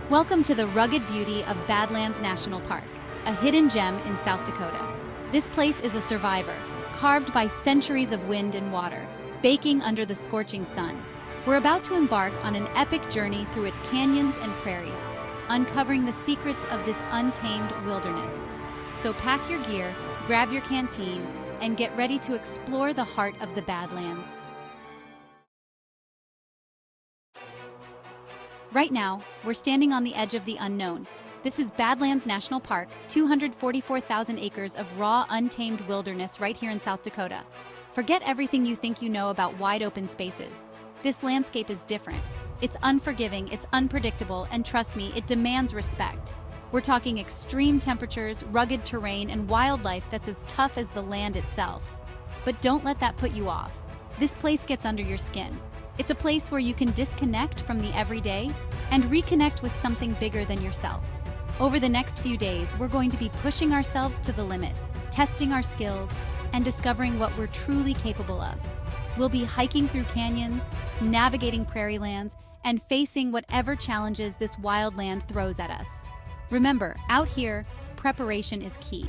Welcome to the rugged beauty of Badlands National Park, a hidden gem in South Dakota. This place is a survivor, carved by centuries of wind and water, baking under the scorching sun. We're about to embark on an epic journey through its canyons and prairies, uncovering the secrets of this untamed wilderness. So pack your gear, grab your canteen, and get ready to explore the heart of the Badlands. Right now, we're standing on the edge of the unknown. This is Badlands National Park, 244,000 acres of raw, untamed wilderness right here in South Dakota. Forget everything you think you know about wide open spaces. This landscape is different. It's unforgiving, it's unpredictable, and trust me, it demands respect. We're talking extreme temperatures, rugged terrain, and wildlife that's as tough as the land itself. But don't let that put you off. This place gets under your skin. It's a place where you can disconnect from the everyday and reconnect with something bigger than yourself. Over the next few days, we're going to be pushing ourselves to the limit, testing our skills, and discovering what we're truly capable of. We'll be hiking through canyons, navigating prairie lands, and facing whatever challenges this wild land throws at us. Remember, out here, preparation is key.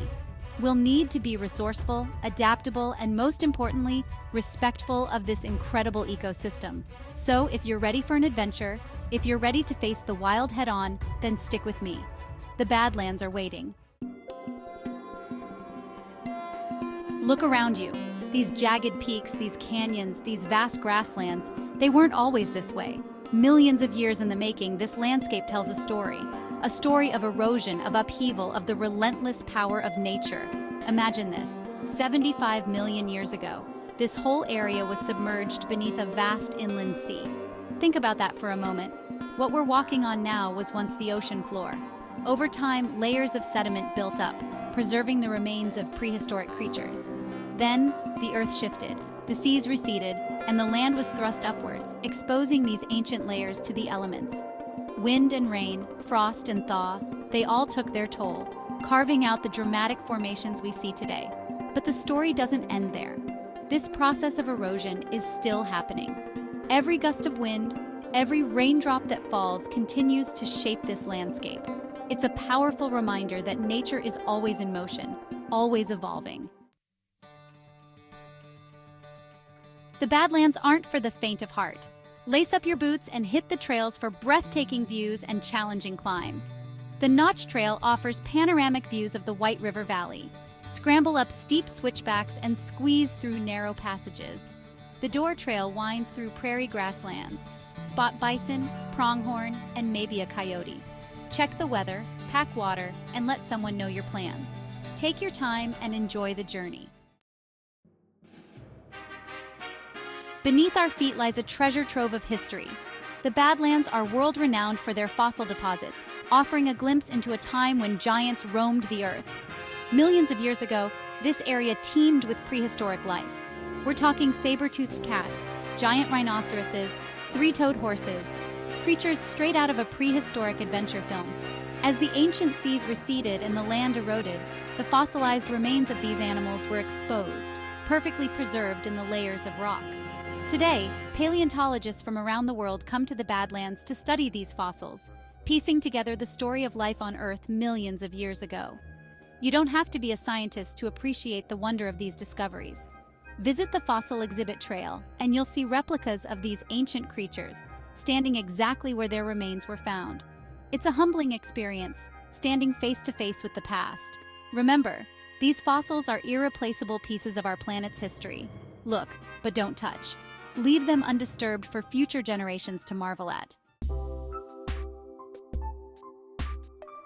We'll need to be resourceful, adaptable, and most importantly, respectful of this incredible ecosystem. So if you're ready for an adventure, if you're ready to face the wild head-on, then stick with me. The Badlands are waiting. Look around you. These jagged peaks, these canyons, these vast grasslands, they weren't always this way. Millions of years in the making, this landscape tells a story of erosion, of upheaval, of the relentless power of nature. Imagine this, 75 million years ago, this whole area was submerged beneath a vast inland sea. Think about that for a moment. What we're walking on now was once the ocean floor. Over time, layers of sediment built up, preserving the remains of prehistoric creatures. Then, the earth shifted, the seas receded, and the land was thrust upwards, exposing these ancient layers to the elements. Wind and rain, frost and thaw, they all took their toll, carving out the dramatic formations we see today. But the story doesn't end there. This process of erosion is still happening. Every gust of wind, every raindrop that falls continues to shape this landscape. It's a powerful reminder that nature is always in motion, always evolving. The Badlands aren't for the faint of heart. Lace up your boots and hit the trails for breathtaking views and challenging climbs. The Notch Trail offers panoramic views of the White River Valley. Scramble up steep switchbacks and squeeze through narrow passages. The Door Trail winds through prairie grasslands. Spot bison, pronghorn, and maybe a coyote. Check the weather, pack water, and let someone know your plans. Take your time and enjoy the journey. Beneath our feet lies a treasure trove of history. The Badlands are world-renowned for their fossil deposits, offering a glimpse into a time when giants roamed the earth. Millions of years ago, this area teemed with prehistoric life. We're talking saber-toothed cats, giant rhinoceroses, three-toed horses, creatures straight out of a prehistoric adventure film. As the ancient seas receded and the land eroded, the fossilized remains of these animals were exposed, perfectly preserved in the layers of rock. Today, paleontologists from around the world come to the Badlands to study these fossils, piecing together the story of life on Earth millions of years ago. You don't have to be a scientist to appreciate the wonder of these discoveries. Visit the Fossil Exhibit Trail, and you'll see replicas of these ancient creatures, standing exactly where their remains were found. It's a humbling experience, standing face to face with the past. Remember, these fossils are irreplaceable pieces of our planet's history. Look, but don't touch. Leave them undisturbed for future generations to marvel at.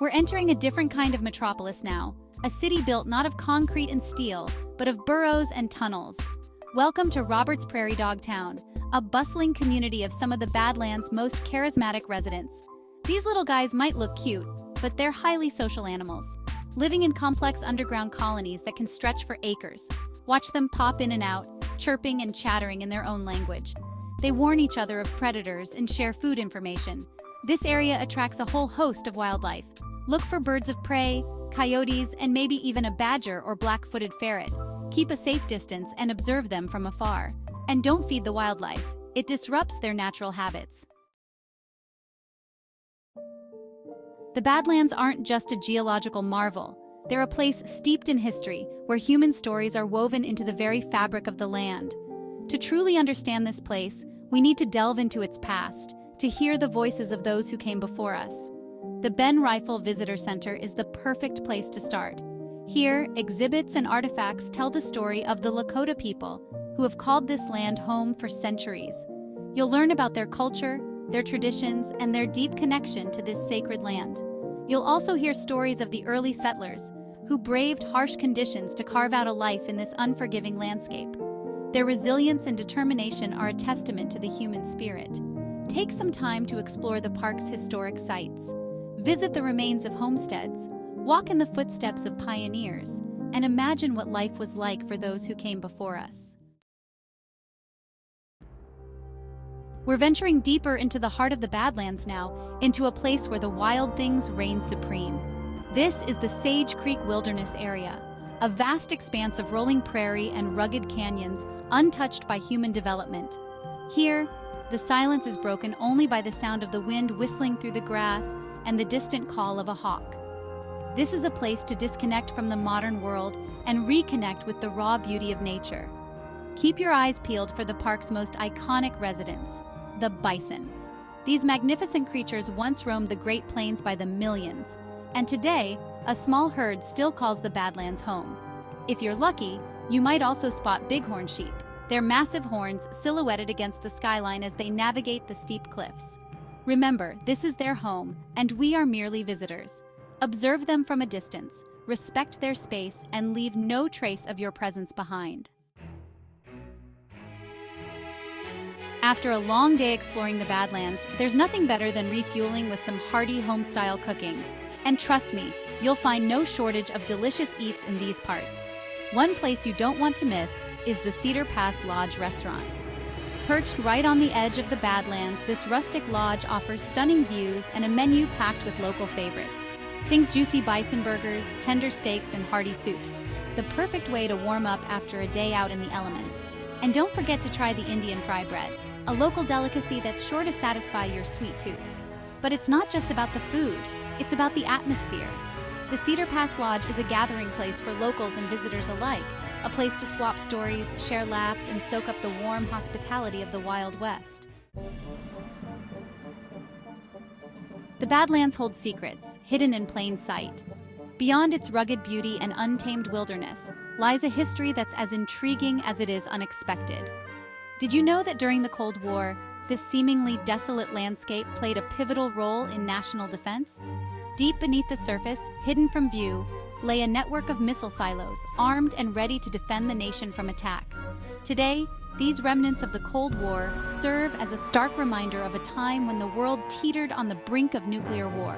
We're entering a different kind of metropolis now, a city built not of concrete and steel, but of burrows and tunnels. Welcome to Roberts Prairie Dog Town, a bustling community of some of the Badlands' most charismatic residents. These little guys might look cute, but they're highly social animals, living in complex underground colonies that can stretch for acres. Watch them pop in and out, chirping and chattering in their own language. They warn each other of predators and share food information. This area attracts a whole host of wildlife. Look for birds of prey, coyotes, and maybe even a badger or black-footed ferret. Keep a safe distance and observe them from afar. And don't feed the wildlife. It disrupts their natural habits. The Badlands aren't just a geological marvel. They're a place steeped in history, where human stories are woven into the very fabric of the land. To truly understand this place, we need to delve into its past, to hear the voices of those who came before us. The Ben Rifle Visitor Center is the perfect place to start. Here, exhibits and artifacts tell the story of the Lakota people, who have called this land home for centuries. You'll learn about their culture, their traditions, and their deep connection to this sacred land. You'll also hear stories of the early settlers, who braved harsh conditions to carve out a life in this unforgiving landscape. Their resilience and determination are a testament to the human spirit. Take some time to explore the park's historic sites. Visit the remains of homesteads, walk in the footsteps of pioneers, and imagine what life was like for those who came before us. We're venturing deeper into the heart of the Badlands now, into a place where the wild things reign supreme. This is the Sage Creek Wilderness Area, a vast expanse of rolling prairie and rugged canyons untouched by human development. Here, the silence is broken only by the sound of the wind whistling through the grass and the distant call of a hawk. This is a place to disconnect from the modern world and reconnect with the raw beauty of nature. Keep your eyes peeled for the park's most iconic residents, the bison. These magnificent creatures once roamed the Great Plains by the millions, and today, a small herd still calls the Badlands home. If you're lucky, you might also spot bighorn sheep, their massive horns silhouetted against the skyline as they navigate the steep cliffs. Remember, this is their home, and we are merely visitors. Observe them from a distance, respect their space, and leave no trace of your presence behind. After a long day exploring the Badlands, there's nothing better than refueling with some hearty home-style cooking. And trust me, you'll find no shortage of delicious eats in these parts. One place you don't want to miss is the Cedar Pass Lodge restaurant. Perched right on the edge of the Badlands, this rustic lodge offers stunning views and a menu packed with local favorites. Think juicy bison burgers, tender steaks, and hearty soups. The perfect way to warm up after a day out in the elements. And don't forget to try the Indian fry bread, a local delicacy that's sure to satisfy your sweet tooth. But it's not just about the food, it's about the atmosphere. The Cedar Pass Lodge is a gathering place for locals and visitors alike, a place to swap stories, share laughs, and soak up the warm hospitality of the Wild West. The Badlands hold secrets, hidden in plain sight. Beyond its rugged beauty and untamed wilderness lies a history that's as intriguing as it is unexpected. Did you know that during the Cold War, this seemingly desolate landscape played a pivotal role in national defense? Deep beneath the surface, hidden from view, lay a network of missile silos, armed and ready to defend the nation from attack. Today, these remnants of the Cold War serve as a stark reminder of a time when the world teetered on the brink of nuclear war.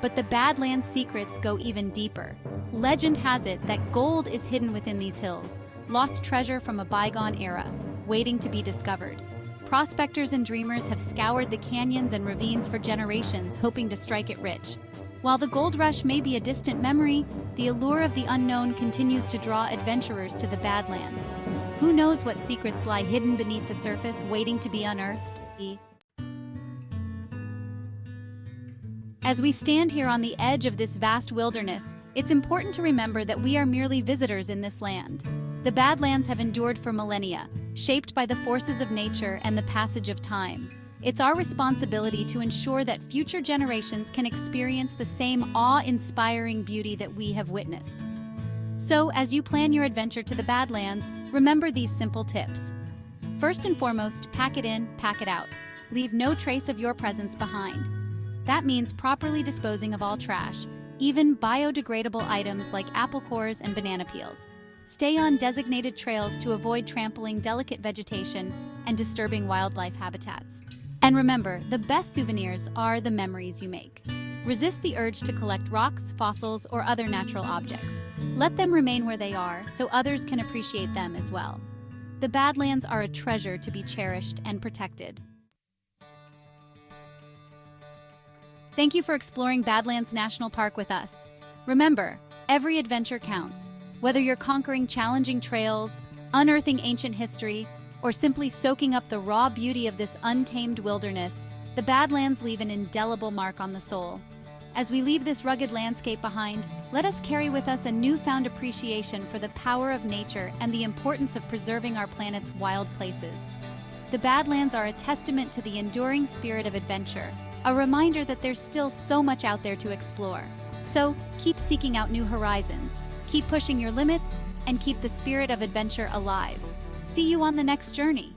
But the Badlands secrets go even deeper. Legend has it that gold is hidden within these hills, lost treasure from a bygone era, waiting to be discovered. Prospectors and dreamers have scoured the canyons and ravines for generations, hoping to strike it rich. While the gold rush may be a distant memory, the allure of the unknown continues to draw adventurers to the Badlands. Who knows what secrets lie hidden beneath the surface, waiting to be unearthed? As we stand here on the edge of this vast wilderness, it's important to remember that we are merely visitors in this land. The Badlands have endured for millennia, shaped by the forces of nature and the passage of time. It's our responsibility to ensure that future generations can experience the same awe-inspiring beauty that we have witnessed. So, as you plan your adventure to the Badlands, remember these simple tips. First and foremost, pack it in, pack it out. Leave no trace of your presence behind. That means properly disposing of all trash, even biodegradable items like apple cores and banana peels. Stay on designated trails to avoid trampling delicate vegetation and disturbing wildlife habitats. And remember, the best souvenirs are the memories you make. Resist the urge to collect rocks, fossils, or other natural objects. Let them remain where they are so others can appreciate them as well. The Badlands are a treasure to be cherished and protected. Thank you for exploring Badlands National Park with us. Remember, every adventure counts. Whether you're conquering challenging trails, unearthing ancient history, or simply soaking up the raw beauty of this untamed wilderness, the Badlands leave an indelible mark on the soul. As we leave this rugged landscape behind, let us carry with us a newfound appreciation for the power of nature and the importance of preserving our planet's wild places. The Badlands are a testament to the enduring spirit of adventure, a reminder that there's still so much out there to explore. So, keep seeking out new horizons, keep pushing your limits, and keep the spirit of adventure alive. See you on the next journey.